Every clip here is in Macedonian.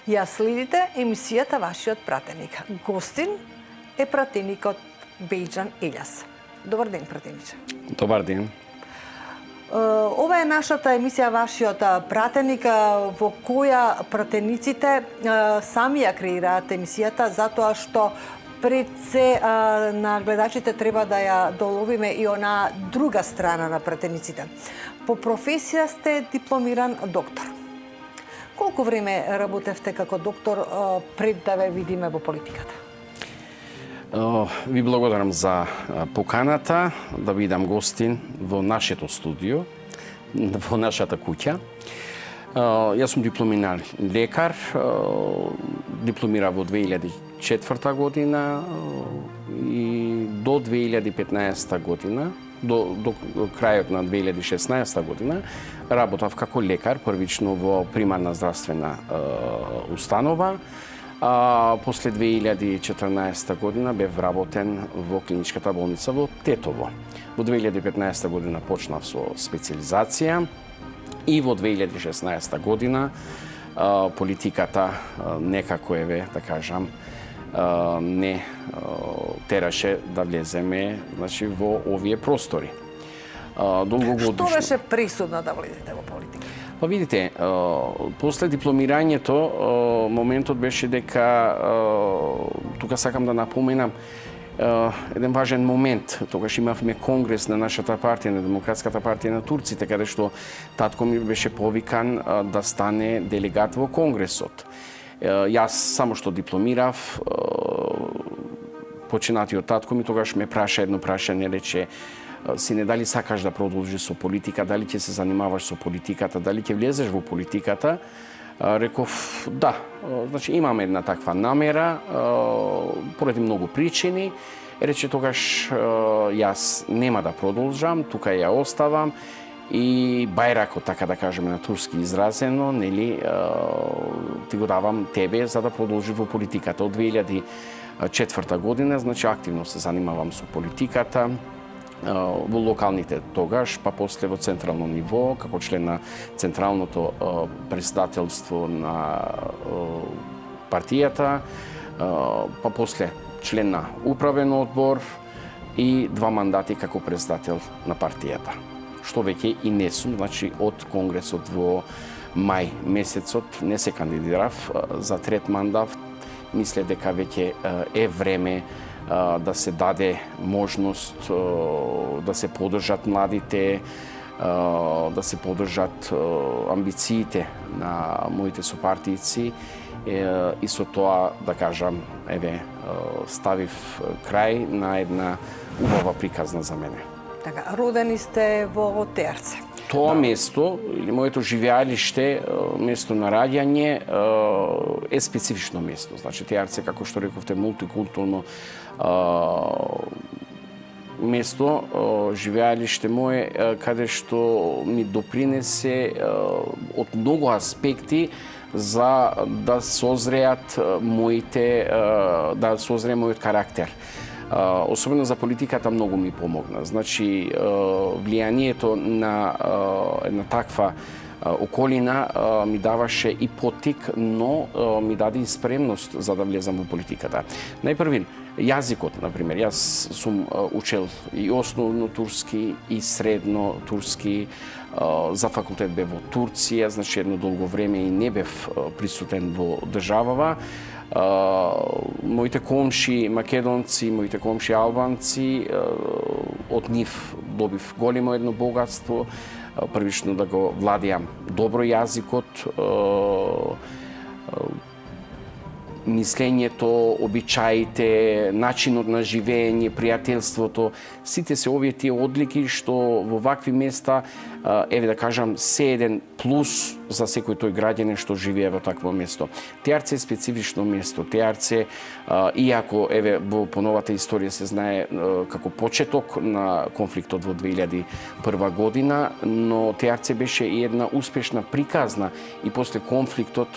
Ја следите емисијата Вашиот пратеник. Гостин е пратеникот Бејџан Елјас. Добар ден, пратениче. Добар ден. Ова е нашата емисија Вашиот пратеник, во која пратениците сами ја креираат емисијата, затоа што пред се на гледачите треба да ја доловиме и она друга страна на пратениците. По професија сте дипломиран доктор. Колку време работевте како доктор пред да ве видиме во политиката? Ви благодарам за поканата да бидам гостин во нашето студио, во нашата куќа. Јас сум дипломиран лекар, дипломира во 2004 година и до 2015 година, до крајот на 2016 година, работав како лекар, првично во примарна здравствена установа. После 2014 година бев вработен во клиничката болница во Тетово. Во 2015 година почнав со специализација и во 2016 година политиката некако да кажам, не тераше да влеземе, значи, во овие простори. Што беше пресудно да влезете во политика? Па видите, после дипломирањето, моментот беше дека, тука сакам да напоменам, еден важен момент. Тогаш имавме конгрес на нашата партија, на Демократската партија на турците, каде што татко ми беше повикан да стане делегат во конгресот. Јас само што дипломирав, починатиот татко ми тогаш ме праша едно прашање, рече: сине, дали сакаш да продолжиш со политика, дали ќе се занимаваш со политиката, дали ќе влезеш во политиката? Реков да. Значи имам една таква намера, поради многу причини. Рече тогаш јас нема да продолжам, тука ја оставам и бајракот, така да кажеме на турски изразено, нели, ти го давам тебе за да продолжи во политиката. Од 2004 година, значи активно се занимавам со политиката, во локалните тогаш, па после во централно ниво, како член на Централното председателство на партијата, па после член на управен одбор и 2 мандати како председател на партијата. Што веќе и не сум, значи од конгресот во мај месецот не се кандидирав за трет мандат. Мисле дека веќе е време да се даде можност да се поддржат младите, да се поддржат амбициите на моите сопартијци и со тоа, да кажам, ставив крај на една убава приказна за мене. Така, родени сте во Теарце. Тоа место, или моето живеалиште, место на раѓање, е специфично место. Значи, Теарце, како што рековте, мултикултурно место, живеалиште мое, каде што ми допринесе од многу аспекти за да созреат да созрее мојот карактер. Особено за политиката многу ми помогна. Значи, влијанието на една таква околина ми даваше и поттик, но ми даде и спремност за да влезам во политиката. Најпрвин, јазикот, например. Јас сум учел и основно турски, и средно турски. За факултет бев во Турција, значи едно долго време и не бев присутен во државава. Моите комши македонци, моите комши албанци, од нив добив големо едно богатство, првично да го владеам добро јазикот, мислењето, обичаите, начинот на живење, пријателството, сите се овие тие одлики што во вакви места, да кажам, се еден плюс за секој тој граѓанин што живее во такво место. Теарце е специфично место. Теарце, иако во поновата историја се знае како почеток на конфликтот во 2001 година, но Теарце беше и една успешна приказна и после конфликтот,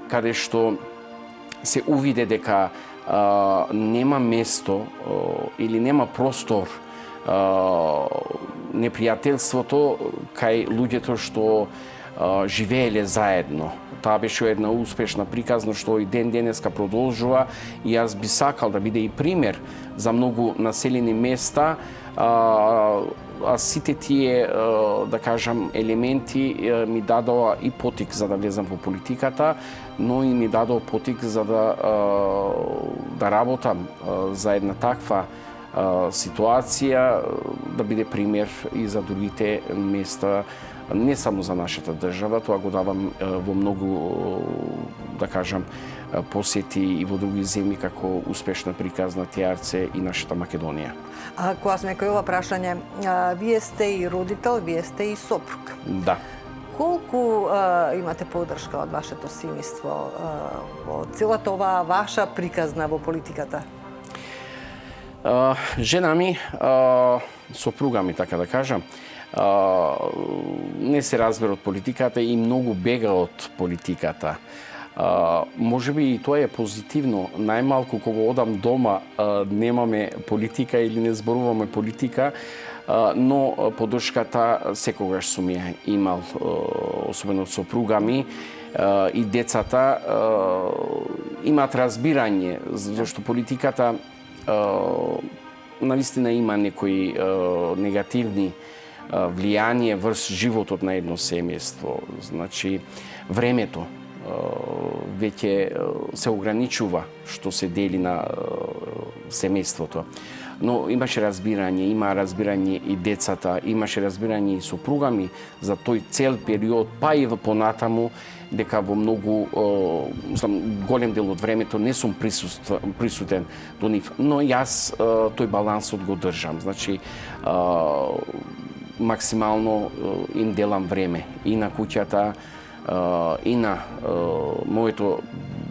каде што се увиде дека нема место или нема простор непријателството кај луѓето што живееле заедно. Таа беше една успешна приказна што и ден денеска продолжува и јас би сакал да биде и пример за многу населени места, а сите тие, да кажам, елементи ми дадоа и потик за да влезам во политиката, но и ми дадоа потик за да работам за една таква ситуација, да биде пример и за другите места, не само за нашата држава, тоа го давам во многу, да кажам, посети и во други земји како успешна приказна теарце и нашата Македонија. Кога сме кај ова прашање, вие сте и родител, вие сте и сопруг. Да. Колку имате поддршка од вашето семејство во целата оваа ваша приказна во политиката? Жена ми, сопруга ми, така да кажам, не се разбира од политиката и многу бега од политиката. Може би и тоа е позитивно. Најмалку кога одам дома немаме политика или не зборуваме политика, но поддршката секогаш сум ја имал, особено од сопруга ми и децата имаат разбирање, зашто политиката навистина има некои негативни влијание врз животот на едно семејство. Значи, времето веќе се ограничува што се дели на семејството. Но имаше разбирање, има разбирање и децата, имаше разбирање и сопруга ми за тој цел период, па и понатаму, дека во многу голем дел од времето не сум присутен до нив. Но јас тој балансот го држам. Значи, максимално им делам време и на куќата, и на моето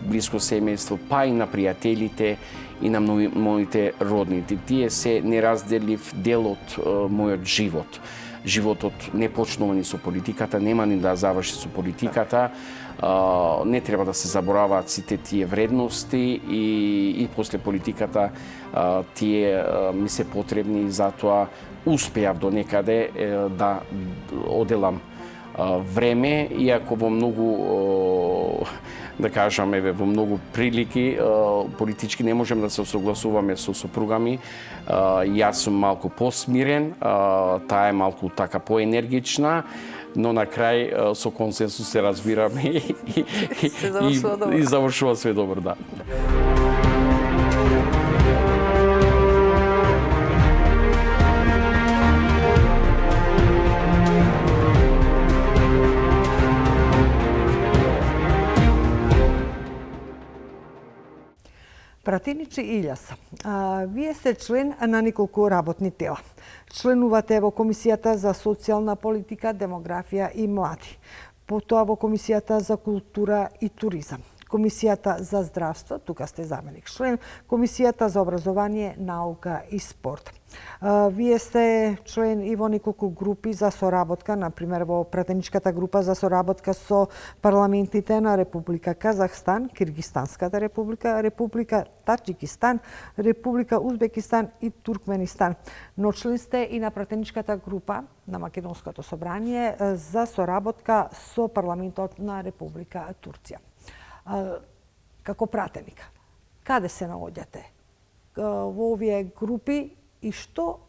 блиско семејство, па и на пријателите, и на моите роднини. Тие се неразделив дел од мојот живот. Животот не почнува ни со политиката, нема ни да заврши со политиката. Не треба да се забораваат сите тие вредности и после политиката тие ми се потребни и затоа успеав до некаде да оделам време, иако во многу, да кажам, во многу прилики политички не можем да се согласуваме со сопруга ми. Јас сум малку посмирен, таа е малку така поенергична, но на крај со консенсус се разбираме и завршува све добро, да. Пратеничи Илјас, вие сте член на неколку работни тела. Членувате во Комисијата за социјална политика, демографија и млади, потоа во Комисијата за култура и туризам, Комисијата за здравство, тука сте заменик член, Комисијата за образование, наука и спорт. Вие сте член и во неколку групи за соработка, например во пратеничката група за соработка со парламентите на Република Казахстан, Киргистанската република, Република Таџикистан, Република Узбекистан и Туркменистан. Но член сте и на пратеничката група на Македонското собрание за соработка со парламентот на Република Турција. Како пратеник, каде се наоѓате во овие групи и што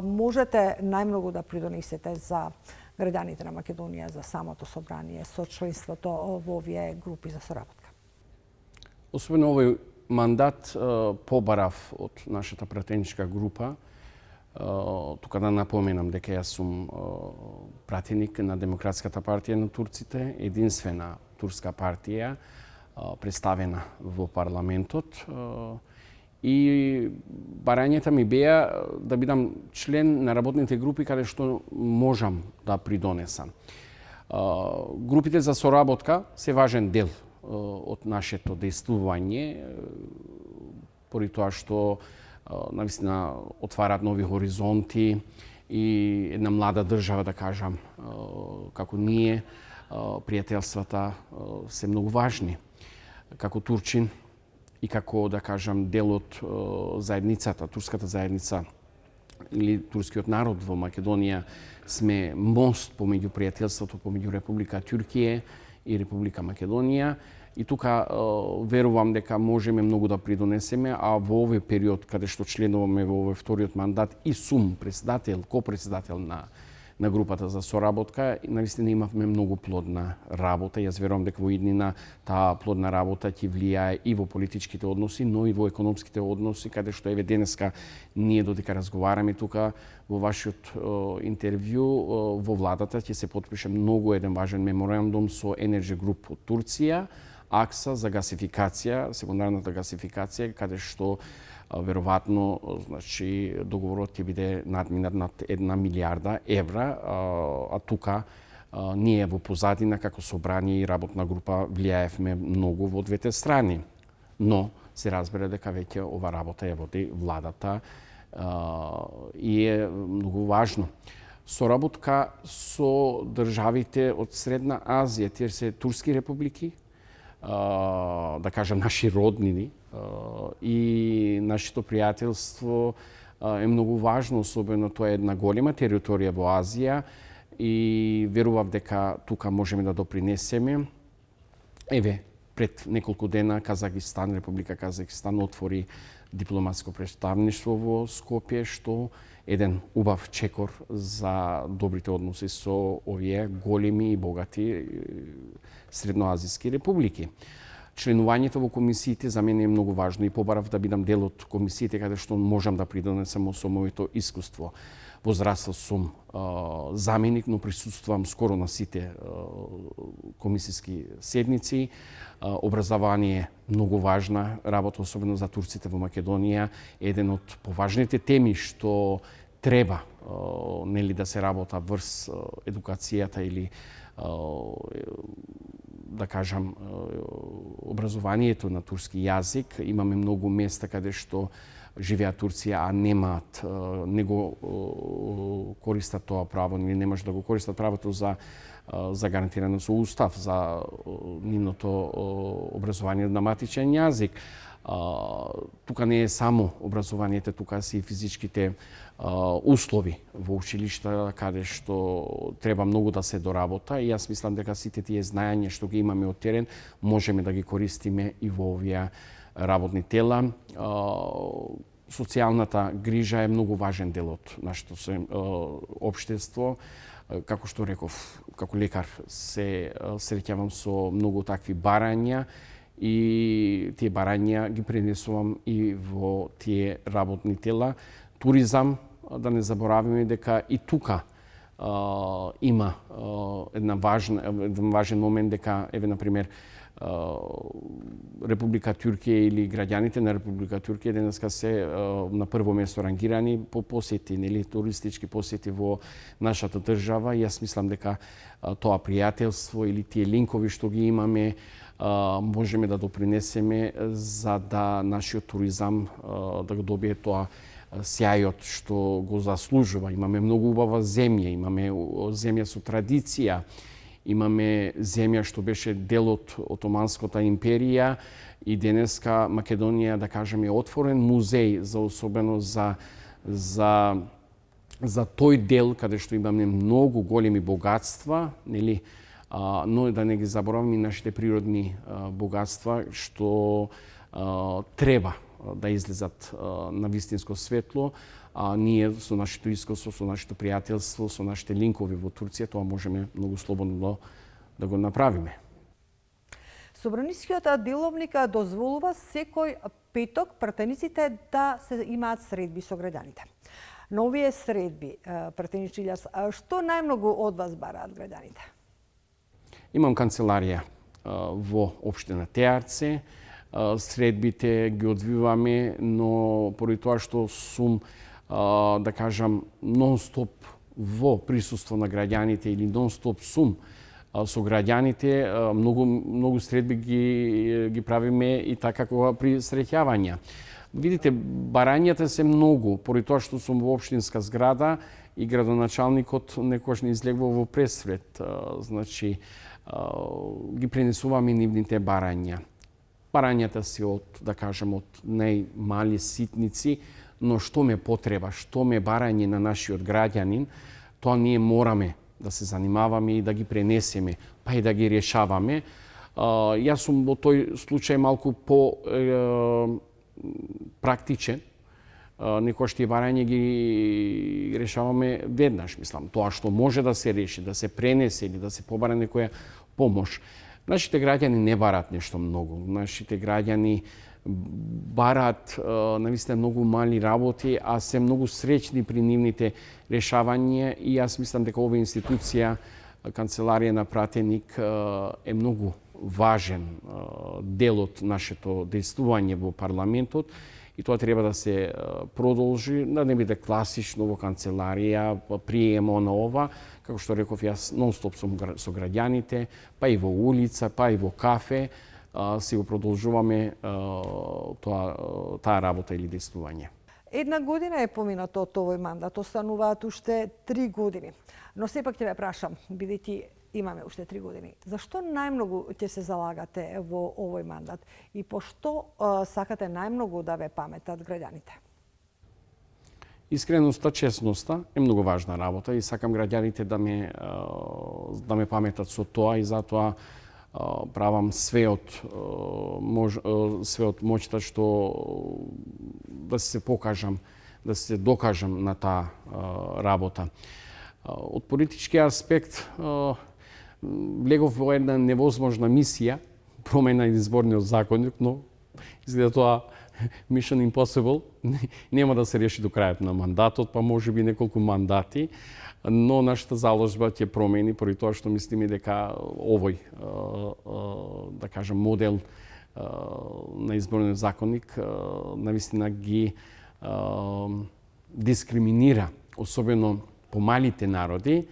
можете најмногу да придонесете за граѓаните на Македонија, за самото собрание, со членството во овие групи за соработка? Особено овој мандат побарав од нашата пратеничка група. Тука да напоменам дека јас сум пратеник на Демократската партија на турците, единствена турска партија представена во парламентот. И барањата ми беа да бидам член на работните групи каде што можам да придонесам. Групите за соработка се важен дел од нашето действување, поради тоа што навистина отвараат нови хоризонти и една млада држава, да кажам, како ние, пријателствата се многу важни. Како турчин и како, да кажам, дел од заедницата, турската заедница или турскиот народ во Македонија сме мост помеѓу пријателството помеѓу Република Туркија и Република Македонија. И тука верувам дека можеме многу да придонесеме, а во овој период каде што членуваме во овој вториот мандат и сум председател, копредседател на групата за соработка, наистина имавме многу плодна работа. Јас верувам дека во иднина таа плодна работа ќе влијае и во политичките односи, но и во економските односи, каде што еве денеска ние додека разговараме тука во вашиот интервју во владата ќе се потпише многу еден важен меморандум со Energy Group од Турција, акса за гасификација, секундарната гасификација, каде што веројатно, значи, договорот ќе биде надминат над 1 милијарда евра, а тука ние во позадина како собрание и работна група влијаевме многу во двете страни. Но се разбира дека веќе ова работа ја води владата и е многу важно. Соработка со државите од Средна Азија, тие се турски републики, да кажам наши роднини, и нашето пријателство е многу важно, особено тоа е една голема територија во Азија и верувам дека тука можеме да допринесеме. Еве, пред неколку дена Казахстан, Република Казахстан отвори дипломатско представништво во Скопје, што еден убав чекор за добрите односи со овие големи и богати средноазиски републики. Членувањето во комисиите за мене е многу важно и побарав да бидам дел од комисиите каде што можам да придонесам со моето искуство. Во здравство сум заменик, но присуствувам скоро на сите комисиски седници. Образование е многу важна работа, особено за турците во Македонија. Еден од поважните теми што треба нели да се работа врз едукацијата или да кажам образованието на турски јазик. Имаме многу места каде што живеат турци, а немаат, не го користат тоа право, или не може да го користат правото за гарантирано со устав, за нивното образование на матичен јазик. Тука не е само образованието, тука се и физичките услови во училишта, каде што треба многу да се доработа и јас мислам дека сите тие знаења што ги имаме од терен можеме да ги користиме и во овие работни тела. Социјалната грижа е многу важен дел од нашето општество. Како што реков, како лекар се среќавам со многу такви барања и тие барања ги пренесувам и во тие работни тела. Туризам, да не заборавиме дека и тука има еден важен момент дека, еве, например, Република Туркија или граѓаните на Република Туркија денеска се на прво место рангирани по посети, нели, туристички посети во нашата држава. Јас мислам дека тоа пријателство или тие линкови што ги имаме можеме да допринесеме за да нашиот туризам да го добие тоа сјајот што го заслужува. Имаме многу убава земја, имаме земја со традиција, имаме земја што беше дел од Отоманската империја и денеска Македонија, да кажеме, е отворен музеј за особено за тој дел каде што имаме многу големи богатства, нели, но да не ги забораваме и нашите природни богатства што треба да излезат на вистинско светло, а ние со нашето искуство, со нашето пријателство, со нашите линкови во Турција, тоа можеме многу слободно да го направиме. Собранискиот деловник дозволува секој петок пратениците да се имаат средби со граѓаните. На овие средби, пратенич Илјас, што најмногу од вас бараат граѓаните? Имам канцеларија во општина Теарце. Средбите ги одвиваме, но поради тоа што сум, да кажам, нон-стоп во присуство на граѓаните или нон-стоп сум со граѓаните, многу средби ги правиме и така кога при среќавања. Видите, барањата се многу, поради тоа што сум во општинска зграда и градоначалникот некојаш не излегува во пресвет. Значи, ги пренесуваме нивните барања. Барањата се од, да кажем, од најмали ситници, но што ме потреба, што ме барање на нашиот граѓанин, тоа ние мораме да се занимаваме и да ги пренесеме, па и да ги решаваме. Јас сум во тој случај малку по практичен. Некојаш тие барања ги решаваме веднаш, мислам. Тоа што може да се реши, да се пренесе или да се побара некоја помош. Нашите граѓани не бараат нешто многу. Нашите граѓани бараат навистина многу мали работи, а се многу среќни при нивните решавања и јас мислам дека оваа институција, канцеларија на пратеник, е многу важен дел од нашето действување во парламентот и тоа треба да се продолжи, да не биде класично во канцеларија, приемо на ова, како што реков јас, нон-стоп сум со граѓаните, па и во улица, па и во кафе, си го продолжуваме таа работа или действување. Една година е помината од овој мандат, остануваат уште 3 години. Но сепак ќе ве прашам, бидејќи имаме уште 3 години, зашто најмногу ќе се залагате во овој мандат и по што сакате најмногу да ве паметат граѓаните? Искреноста, честноста е многу важна работа и сакам граѓаните да ме паметат со тоа и затоа правам све од моќта што да се покажам, да се докажам на таа работа. Од политички аспект влегов во една невозможна мисија, промена на изборниот законник, но изгледа тоа Mission Impossible нема да се реши до крајот на мандатот, па може би неколку мандати, но нашата заложба ќе промени поради тоа што мислиме дека овој, да кажам, модел на изборниот законник навистина ги дискриминира, особено по малите народи.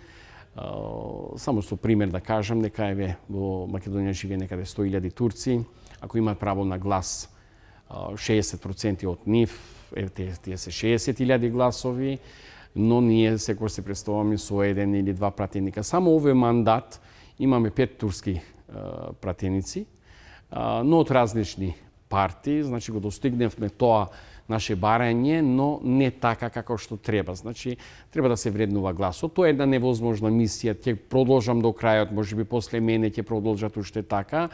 Само со пример да кажам, дека еве во Македонија живее некаде 100.000 турци, ако имаат право на глас 60% од нив, тие се 60.000 гласови, но ние секој се представуваме со еден или два пратеника. Само овој мандат имаме 5 турски пратеници, но од различни партии, значи го достигневме тоа наше барање, но не така како што треба. Значи, треба да се вреднува гласот. Тоа е една невозможна мисија. Ќе продолжам до крајот, можеби после мене ќе продолжат уште така,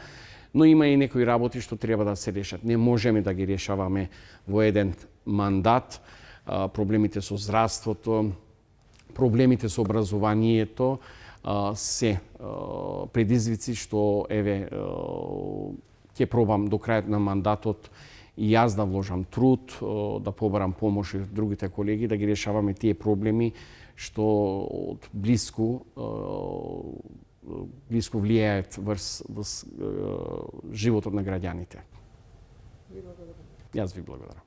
но има и некои работи што треба да се решат. Не можеме да ги решаваме во еден мандат. Проблемите со здравството, проблемите со образованието се предизвици што еве ќе пробам до крајот на мандатот и јас да вложам труд, да побарам помош и другите колеги, да ги решаваме тие проблеми што од блиску влијаат врз животот на граѓаните. Јас ви благодарам.